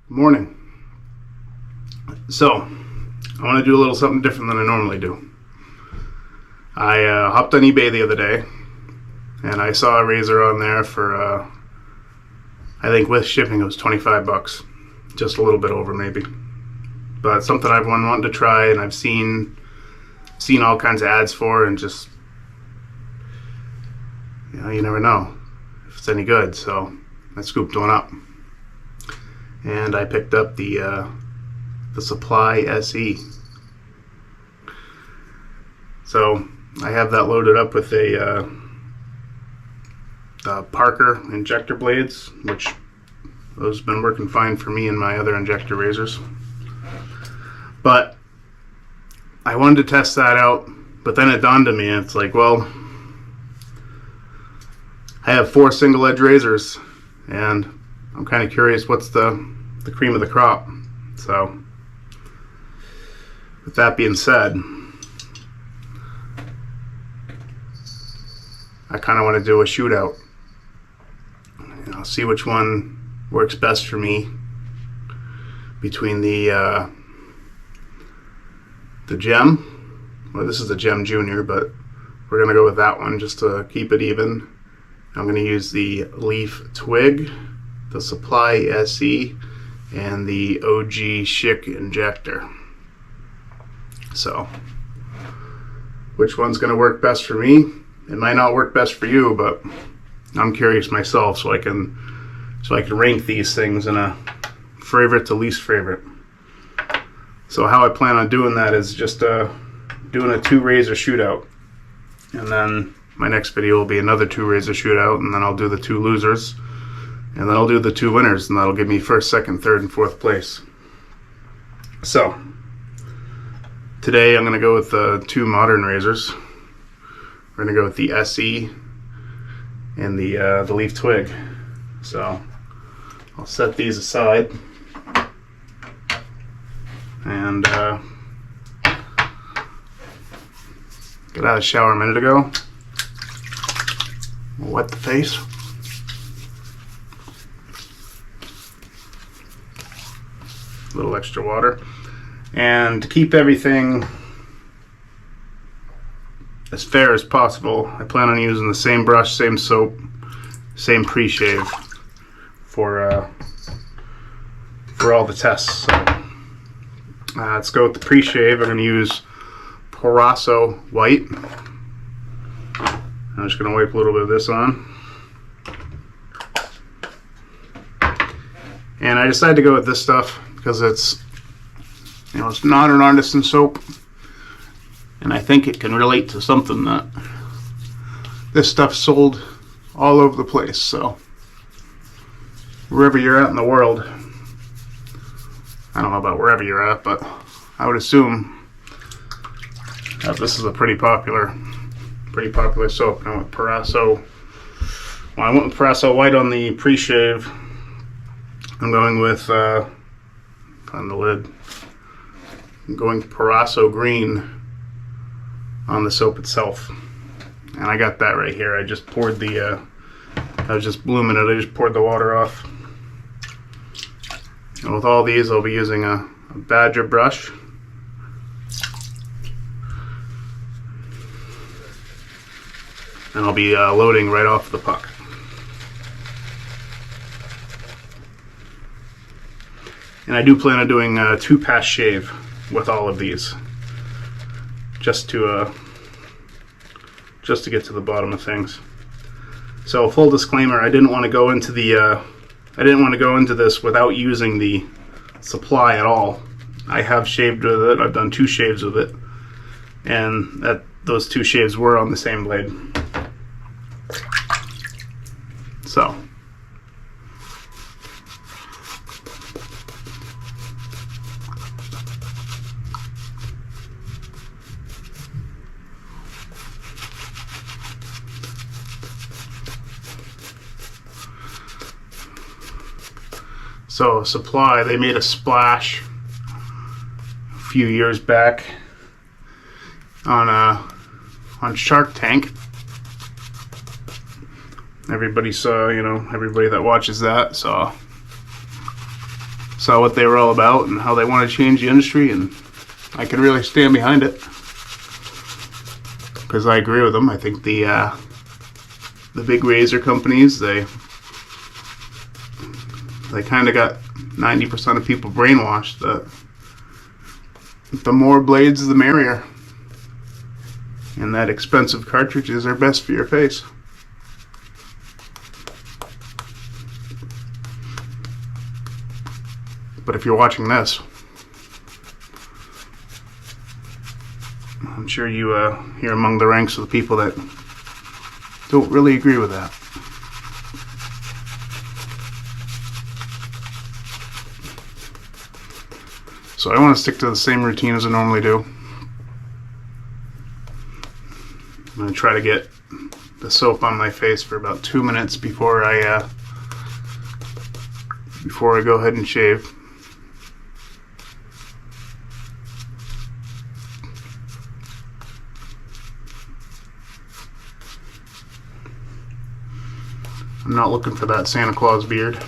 Morning. So, I want to do a little something different than I normally do. I hopped on eBay the other day, and I saw a razor on there for, I think with shipping it was 25 bucks. Just a little bit over maybe. But it's something I've been wanting to try, and I've seen all kinds of ads for, and just, you never know if it's any good. So I scooped one up. And I picked up the Supply SE. So I have that loaded up with a Parker injector blades, which those have been working fine for me and my other injector razors. But I wanted to test that out, but then it dawned on me, it's like, well, I have 4 single edge razors, and I'm kind of curious what's the cream of the crop. So with that being said, I kind of want to do a shootout. See which one works best for me between the Gem. Well, this is the Gem Junior, but we're going to go with that one just to keep it even. I'm going to use the Leaf Twig, the Supply SE, and the OG Schick injector. So, which one's going to work best for me? It might not work best for you, but I'm curious myself, so I can rank these things in a favorite to least favorite. So how I plan on doing that is just doing a 2 razor shootout, and then my next video will be another 2 razor shootout, and then I'll do the 2 losers, and then I'll do the 2 winners, and that'll give me 1st, 2nd, 3rd, and 4th place. So today I'm going to go with the 2 modern razors. We're going to go with the SE and the Leaf Twig. So I'll set these aside and got out of the shower a minute ago. I'll wet the face. A little extra water. And to keep everything as fair as possible, I plan on using the same brush, same soap, same pre-shave for all the tests. So, let's go with the pre-shave. I'm going to use Proraso White. I'm just going to wipe a little bit of this on. And I decided to go with this stuff because it's not an artisan soap, and I think it can relate to something that this stuff's sold all over the place. So wherever you're at in the world, I don't know about wherever you're at, but I would assume that this is a pretty popular soap. Now with Proraso, I went with Proraso White on the pre-shave. I'm going with on the lid. I'm going Proraso Green on the soap itself, and I got that right here. I just poured I was just blooming it. I just poured the water off. And with all these, I'll be using a Badger brush. And I'll be loading right off the puck. And I do plan on doing a 2-pass shave with all of these, just to get to the bottom of things. So full disclaimer, I didn't want to go into this without using the Supply at all. I have shaved with it. I've done 2 shaves with it, and those 2 shaves were on the same blade. So Supply, they made a splash a few years back on Shark Tank. Everybody saw, everybody that watches that saw saw what they were all about and how they want to change the industry, and I can really stand behind it because I agree with them. I think the big razor companies, they kind of got 90% of people brainwashed that the more blades the merrier, and that expensive cartridges are best for your face. But if you're watching this, I'm sure you you're among the ranks of the people that don't really agree with that. So I want to stick to the same routine as I normally do. I'm going to try to get the soap on my face for about 2 minutes before I go ahead and shave. I'm not looking for that Santa Claus beard.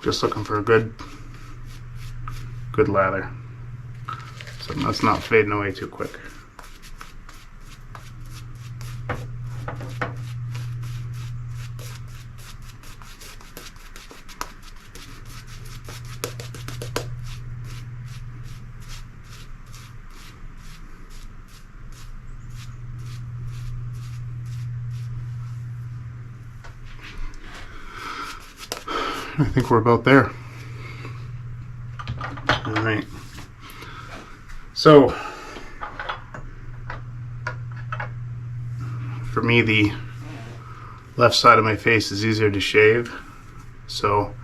Just looking for a good lather. So that's not fading away too quick. I think we're about there. Alright. So, for me, the left side of my face is easier to shave. So,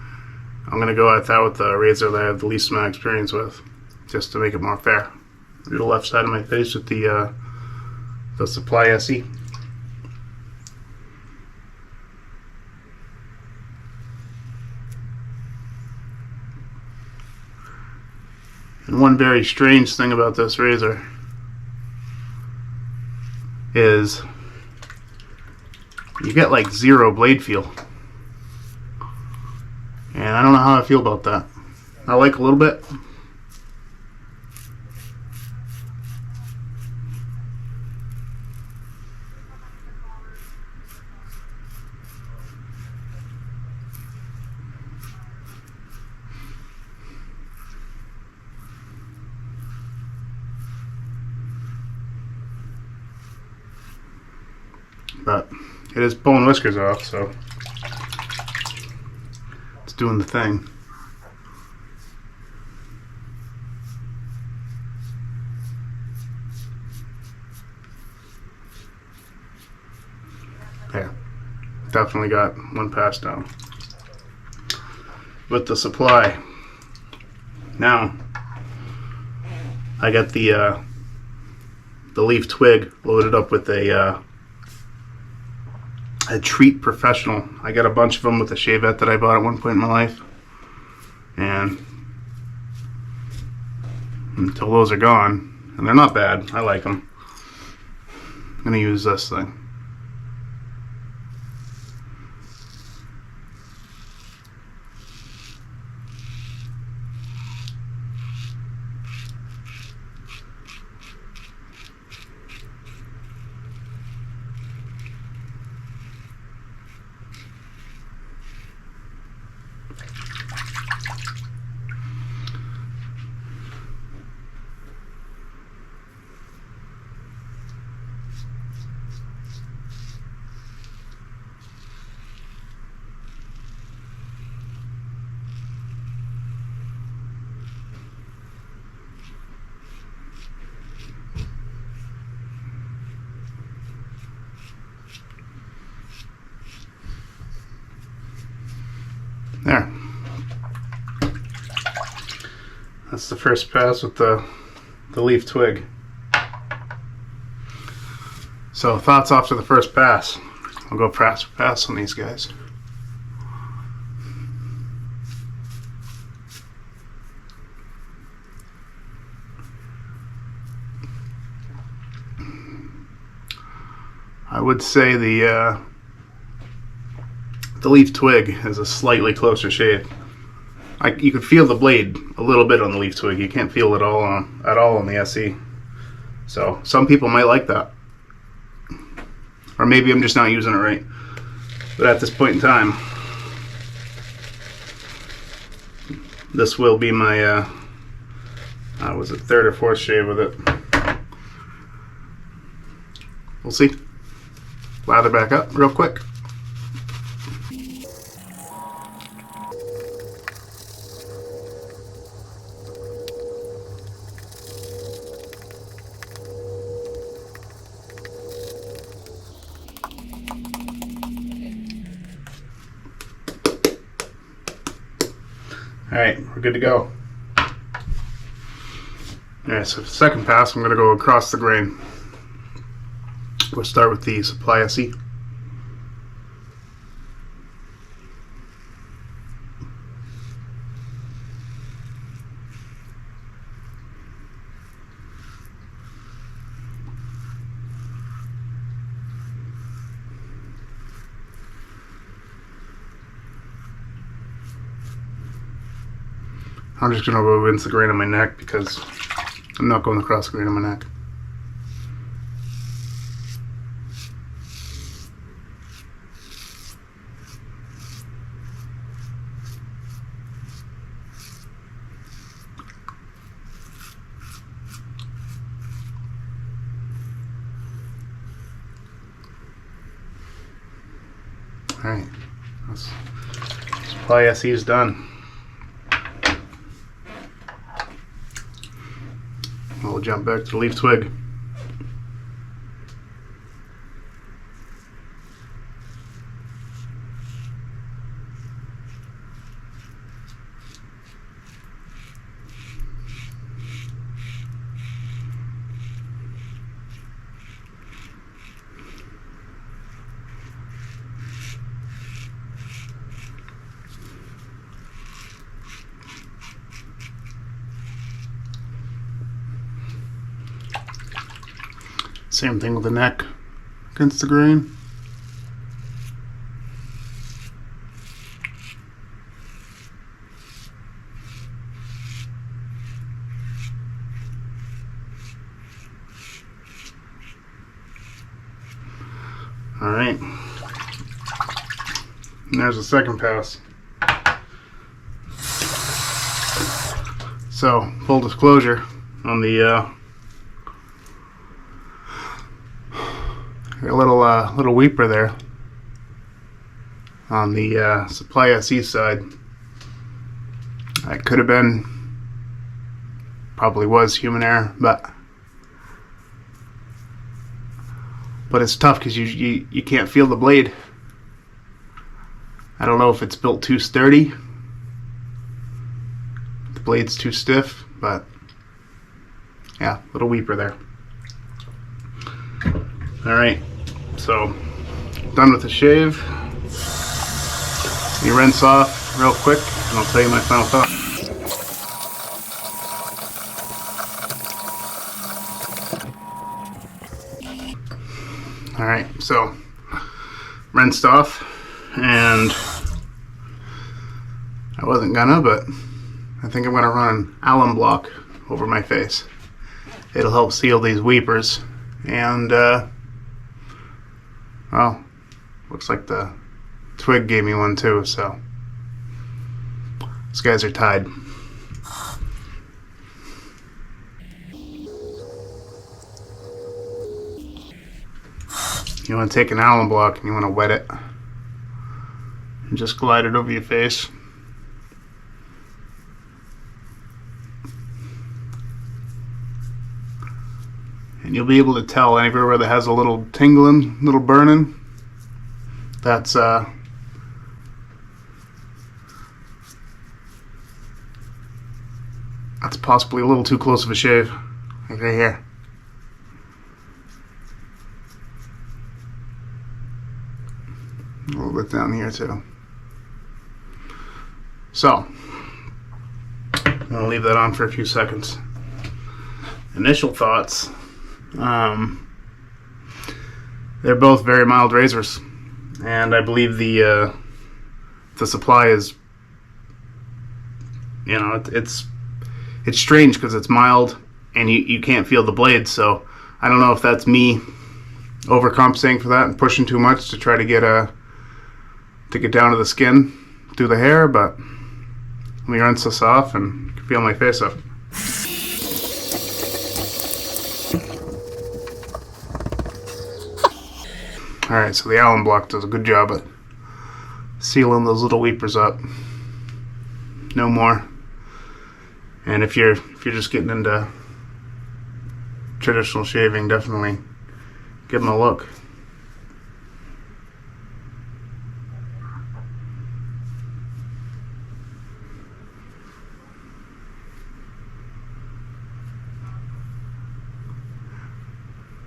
I'm going to go at that with the razor that I have the least amount of experience with, just to make it more fair. Do the left side of my face with the Supply SE. And one very strange thing about this razor is you get like zero blade feel. And I don't know how I feel about that. I like a little bit. But it is pulling whiskers off, so it's doing the thing. There, definitely got one pass down with the Supply. Now I got the leaf twig loaded up with a Treat Professional. I got a bunch of them with a shavette that I bought at one point in my life, and until those are gone, and they're not bad, I like them, I'm gonna use this thing. There. That's the first pass with the leaf twig. So thoughts after the first pass. I'll go pass for pass on these guys. I would say the leaf twig is a slightly closer shave. you could feel the blade a little bit on the Leaf Twig. You can't feel it all at all on the SE. So some people might like that, or maybe I'm just not using it right. But at this point in time, this will be my was it third or fourth shave with it. We'll see. Lather back up real quick. Alright, we're good to go. Alright, so second pass, I'm going to go across the grain. We'll start with the Supply SE. I'm just going to go rinse the grain on my neck because I'm not going across the grain on my neck. Alright, Supply SE is done. We'll jump back to the Leaf Twig. Same thing with the neck against the grain. All right, and there's the second pass. So, full disclosure on the a little weeper there on the Supply SE side. It could have been, probably was human error, but it's tough because you can't feel the blade. I don't know if it's built too sturdy, the blade's too stiff, but yeah, little weeper there. Alright, so done with the shave. You rinse off real quick and I'll tell you my final thought. Alright, so rinsed off, and I wasn't gonna, but I think I'm gonna run an alum block over my face. It'll help seal these weepers, and well, looks like the Twig gave me one too, so these guys are tied. You want to take an alum block and you want to wet it and just glide it over your face. And you'll be able to tell anywhere where that has a little tingling, little burning, that's possibly a little too close of a shave, like right here. A little bit down here too. So, I'm going to leave that on for a few seconds. Initial thoughts. They're both very mild razors, and I believe the Supply is you know, it's strange because it's mild and you can't feel the blade. So I don't know if that's me overcompensating for that and pushing too much to try to get down to the skin through the hair, but let me rinse this off and feel my face up. Alright, so the Allen block does a good job at sealing those little weepers up. No more. And if you're just getting into traditional shaving, definitely give them a look.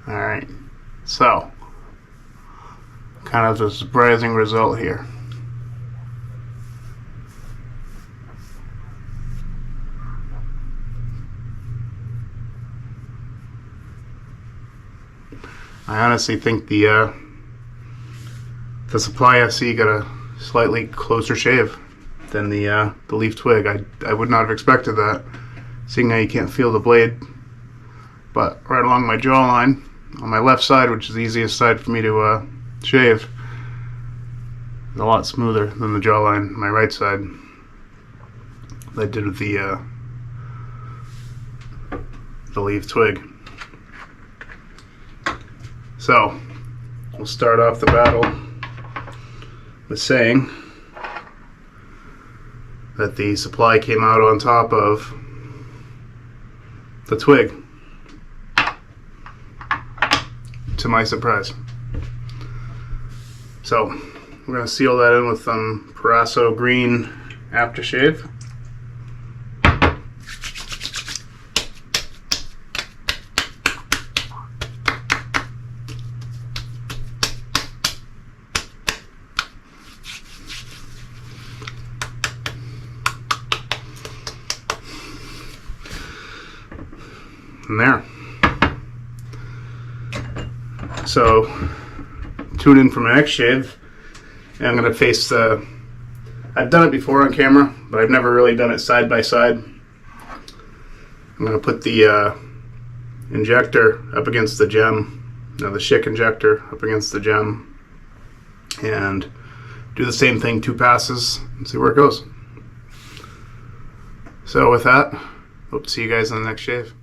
Alright, so kind of the surprising result here. I honestly think the Supply SE got a slightly closer shave than the Leaf Twig. I would not have expected that, seeing how you can't feel the blade. But right along my jawline, on my left side, which is the easiest side for me to shave, is a lot smoother than the jawline on my right side. I did with the Leaf Twig. So we'll start off the battle with saying that the Supply came out on top of the Twig, to my surprise. So we're going to seal that in with some Parasso Green aftershave. And there. So tune in for my next shave. And I'm going to face the... I've done it before on camera, but I've never really done it side by side. I'm going to put the injector up against the gem, the Schick injector up against the gem, and do the same thing 2 passes and see where it goes. So with that, hope to see you guys in the next shave.